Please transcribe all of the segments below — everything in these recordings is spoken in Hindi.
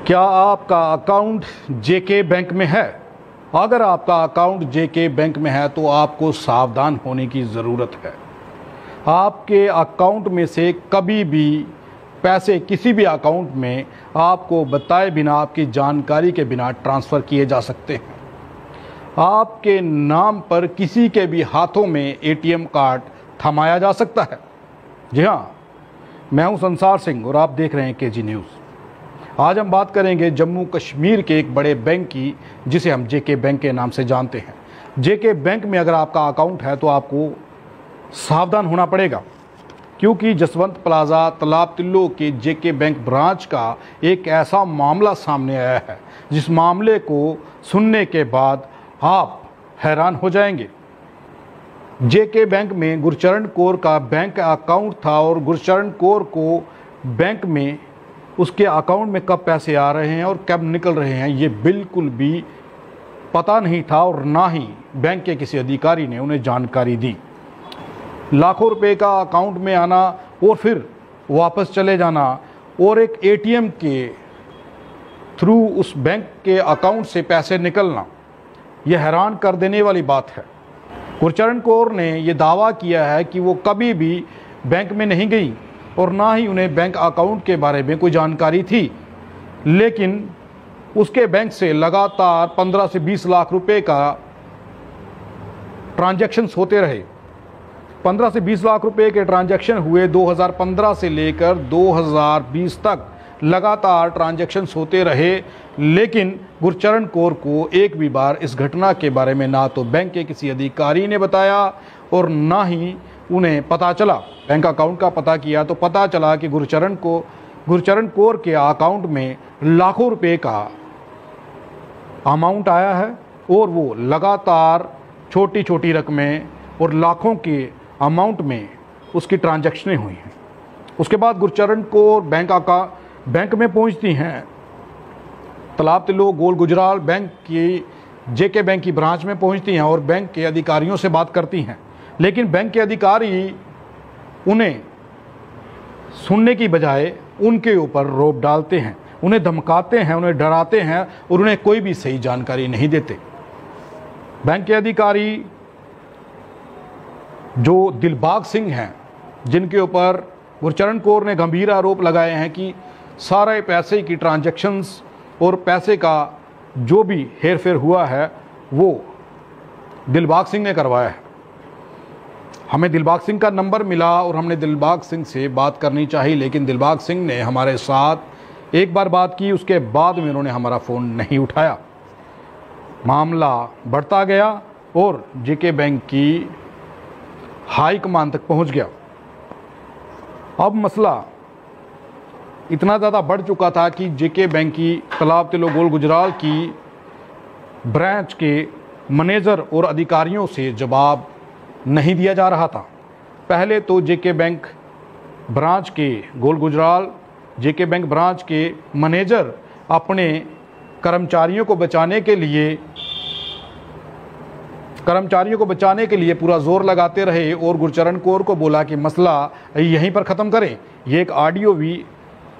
क्या आपका अकाउंट जेके बैंक में है? अगर आपका अकाउंट जेके बैंक में है तो आपको सावधान होने की ज़रूरत है। आपके अकाउंट में से कभी भी पैसे किसी भी अकाउंट में आपको बताए बिना, आपकी जानकारी के बिना ट्रांसफ़र किए जा सकते हैं। आपके नाम पर किसी के भी हाथों में एटीएम कार्ड थमाया जा सकता है। जी हाँ, मैं हूं संसार सिंह और आप देख रहे हैं केजी न्यूज़। आज हम बात करेंगे जम्मू कश्मीर के एक बड़े बैंक की, जिसे हम जेके बैंक के नाम से जानते हैं। जेके बैंक में अगर आपका अकाउंट है तो आपको सावधान होना पड़ेगा, क्योंकि जसवंत प्लाजा तालाब तिल्लो के जेके बैंक ब्रांच का एक ऐसा मामला सामने आया है जिस मामले को सुनने के बाद आप हैरान हो जाएंगे। जेके बैंक में गुरचरण कौर का बैंक अकाउंट था और गुरचरण कौर को बैंक में उसके अकाउंट में कब पैसे आ रहे हैं और कब निकल रहे हैं ये बिल्कुल भी पता नहीं था, और ना ही बैंक के किसी अधिकारी ने उन्हें जानकारी दी। लाखों रुपए का अकाउंट में आना और फिर वापस चले जाना और एक एटीएम के थ्रू उस बैंक के अकाउंट से पैसे निकलना, यह हैरान कर देने वाली बात है। गुरचरण कौर ने यह दावा किया है कि वो कभी भी बैंक में नहीं गई और ना ही उन्हें बैंक अकाउंट के बारे में कोई जानकारी थी, लेकिन उसके बैंक से लगातार 15 से 20 लाख रुपए का ट्रांजैक्शंस होते रहे। 15 से 20 लाख रुपए के ट्रांजैक्शन हुए 2015 से लेकर 2020 तक लगातार ट्रांजैक्शंस होते रहे, लेकिन गुरचरण कौर को एक भी बार इस घटना के बारे में ना तो बैंक के किसी अधिकारी ने बताया और ना ही उन्हें पता चला। बैंक अकाउंट का पता किया तो पता चला कि गुरचरण कौर के अकाउंट में लाखों रुपए का अमाउंट आया है और वो लगातार छोटी छोटी रकमें और लाखों के अमाउंट में उसकी ट्रांजैक्शनें हुई हैं। उसके बाद गुरचरण कौर बैंक में पहुंचती हैं, तालाब तिल्लो गोल गुजराल बैंक की जेके बैंक की ब्रांच में पहुंचती हैं और बैंक के अधिकारियों से बात करती हैं, लेकिन बैंक के अधिकारी उन्हें सुनने की बजाय उनके ऊपर रौब डालते हैं, उन्हें धमकाते हैं, उन्हें डराते हैं और उन्हें कोई भी सही जानकारी नहीं देते। बैंक के अधिकारी जो दिलबाग सिंह हैं, जिनके ऊपर गुरचरण कौर ने गंभीर आरोप लगाए हैं कि सारे पैसे की ट्रांजैक्शंस और पैसे का जो भी हेरफेर हुआ है वो दिलबाग सिंह ने करवाया है। हमें दिलबाग सिंह का नंबर मिला और हमने दिलबाग सिंह से बात करनी चाहिए, लेकिन दिलबाग सिंह ने हमारे साथ एक बार बात की, उसके बाद में उन्होंने हमारा फ़ोन नहीं उठाया। मामला बढ़ता गया और जेके बैंक की हाई कमान तक पहुंच गया। अब मसला इतना ज़्यादा बढ़ चुका था कि जेके बैंक की तालाब तिल्लो गोल गुजराल की ब्रांच के मैनेजर और अधिकारियों से जवाब नहीं दिया जा रहा था। पहले तो जेके बैंक ब्रांच के गोल गुजराल जेके बैंक ब्रांच के मैनेजर अपने कर्मचारियों को बचाने के लिए पूरा जोर लगाते रहे और गुरचरण कौर को बोला कि मसला यहीं पर ख़त्म करें। ये एक ऑडियो भी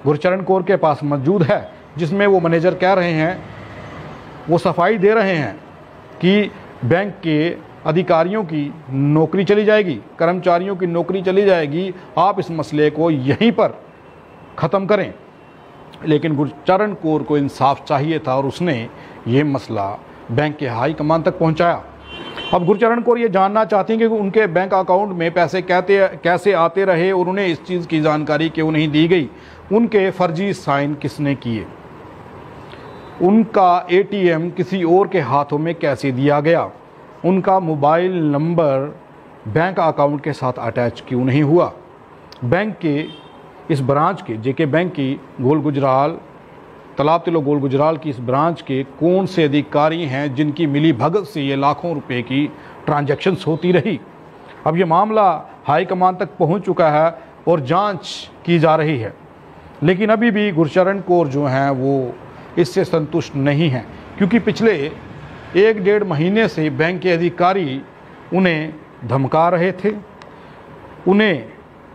गुरचरण कौर के पास मौजूद है, जिसमें वो मैनेजर कह रहे हैं, वो सफाई दे रहे हैं कि बैंक के अधिकारियों की नौकरी चली जाएगी, कर्मचारियों की नौकरी चली जाएगी, आप इस मसले को यहीं पर ख़त्म करें। लेकिन गुरचरण कौर को इंसाफ चाहिए था और उसने ये मसला बैंक के हाई कमान तक पहुंचाया। अब गुरचरण कौर ये जानना चाहती हैं कि उनके बैंक अकाउंट में पैसे कैसे आते रहे और उन्हें इस चीज़ की जानकारी क्यों नहीं दी गई, उनके फर्जी साइन किसने किए, उनका एटीएम किसी और के हाथों में कैसे दिया गया, उनका मोबाइल नंबर बैंक अकाउंट के साथ अटैच क्यों नहीं हुआ, बैंक के इस ब्रांच के जेके बैंक की गोल गुजराल तालाब तिल्लो गोल गुजराल की इस ब्रांच के कौन से अधिकारी हैं जिनकी मिली भगत से ये लाखों रुपए की ट्रांजैक्शंस होती रही। अब ये मामला हाई कमान तक पहुंच चुका है और जांच की जा रही है, लेकिन अभी भी गुरचरण कौर जो हैं वो इससे संतुष्ट नहीं हैं, क्योंकि पिछले 1-1.5 महीने से बैंक के अधिकारी उन्हें धमका रहे थे, उन्हें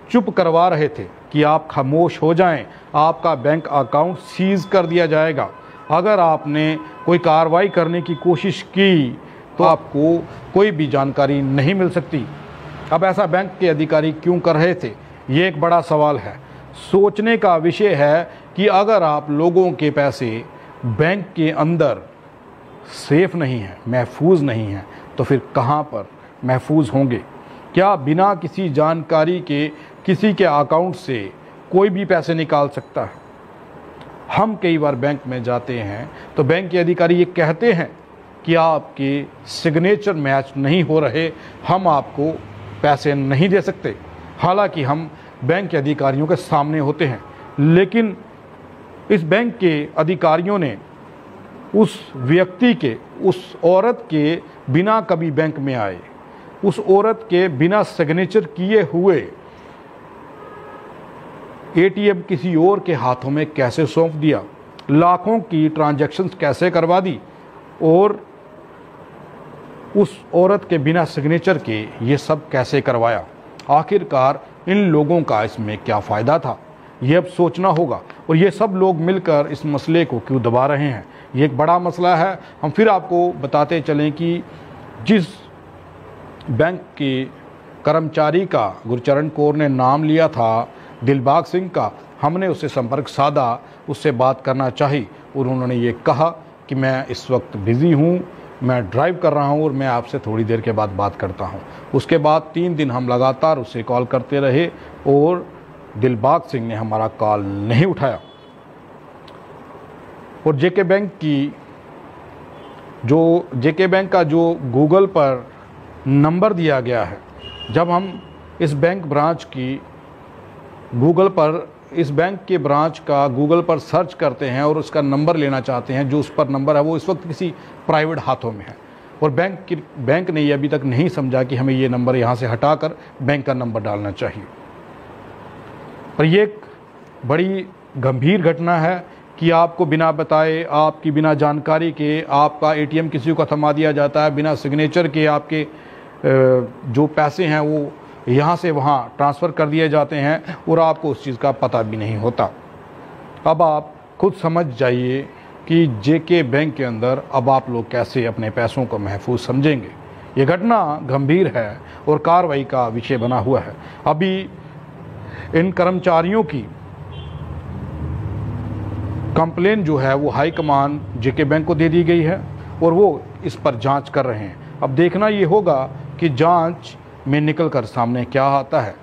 चुप करवा रहे थे कि आप खामोश हो जाएं, आपका बैंक अकाउंट सीज कर दिया जाएगा। अगर आपने कोई कार्रवाई करने की कोशिश की तो आपको कोई भी जानकारी नहीं मिल सकती। अब ऐसा बैंक के अधिकारी क्यों कर रहे थे, ये एक बड़ा सवाल है। सोचने का विषय है कि अगर आप लोगों के पैसे बैंक के अंदर सेफ नहीं हैं, महफूज नहीं हैं, तो फिर कहाँ पर महफूज होंगे? क्या बिना किसी जानकारी के किसी के अकाउंट से कोई भी पैसे निकाल सकता है? हम कई बार बैंक में जाते हैं तो बैंक के अधिकारी ये कहते हैं कि आपके सिग्नेचर मैच नहीं हो रहे, हम आपको पैसे नहीं दे सकते। हालांकि हम बैंक के अधिकारियों के सामने होते हैं, लेकिन इस बैंक के अधिकारियों ने उस व्यक्ति के, उस औरत के बिना कभी बैंक में आए, उस औरत के बिना सिग्नेचर किए हुए एटीएम किसी और के हाथों में कैसे सौंप दिया, लाखों की ट्रांजैक्शंस कैसे करवा दी और उस औरत के बिना सिग्नेचर के ये सब कैसे करवाया? आखिरकार इन लोगों का इसमें क्या फ़ायदा था, ये अब सोचना होगा। और ये सब लोग मिलकर इस मसले को क्यों दबा रहे हैं, ये एक बड़ा मसला है। हम फिर आपको बताते चलें कि जिस बैंक के कर्मचारी का गुरचरण कौर ने नाम लिया था दिलबाग सिंह का, हमने उससे संपर्क साधा, उससे बात करना चाही और उन्होंने ये कहा कि मैं इस वक्त बिज़ी हूँ, मैं ड्राइव कर रहा हूँ और मैं आपसे थोड़ी देर के बाद बात करता हूँ। उसके बाद 3 दिन हम लगातार उससे कॉल करते रहे और दिलबाग सिंह ने हमारा कॉल नहीं उठाया। और जेके बैंक का जो गूगल पर नंबर दिया गया है, जब हम इस बैंक ब्रांच की इस बैंक के ब्रांच का गूगल पर सर्च करते हैं और उसका नंबर लेना चाहते हैं, जो उस पर नंबर है वो इस वक्त किसी प्राइवेट हाथों में है और बैंक ने ये अभी तक नहीं समझा कि हमें ये नंबर यहाँ से हटाकर बैंक का नंबर डालना चाहिए। पर ये एक बड़ी गंभीर घटना है कि आपको बिना बताए, आपकी बिना जानकारी के आपका एटीएम किसी को थमा दिया जाता है, बिना सिग्नेचर के आपके जो पैसे हैं वो यहाँ से वहाँ ट्रांसफ़र कर दिए जाते हैं और आपको उस चीज़ का पता भी नहीं होता। अब आप खुद समझ जाइए कि जेके बैंक के अंदर अब आप लोग कैसे अपने पैसों को महफूज समझेंगे। ये घटना गंभीर है और कार्रवाई का विषय बना हुआ है। अभी इन कर्मचारियों की कंप्लेन जो है वो हाईकमान जेके बैंक को दे दी गई है और वो इस पर जांच कर रहे हैं। अब देखना ये होगा कि जांच में निकल कर सामने क्या आता है।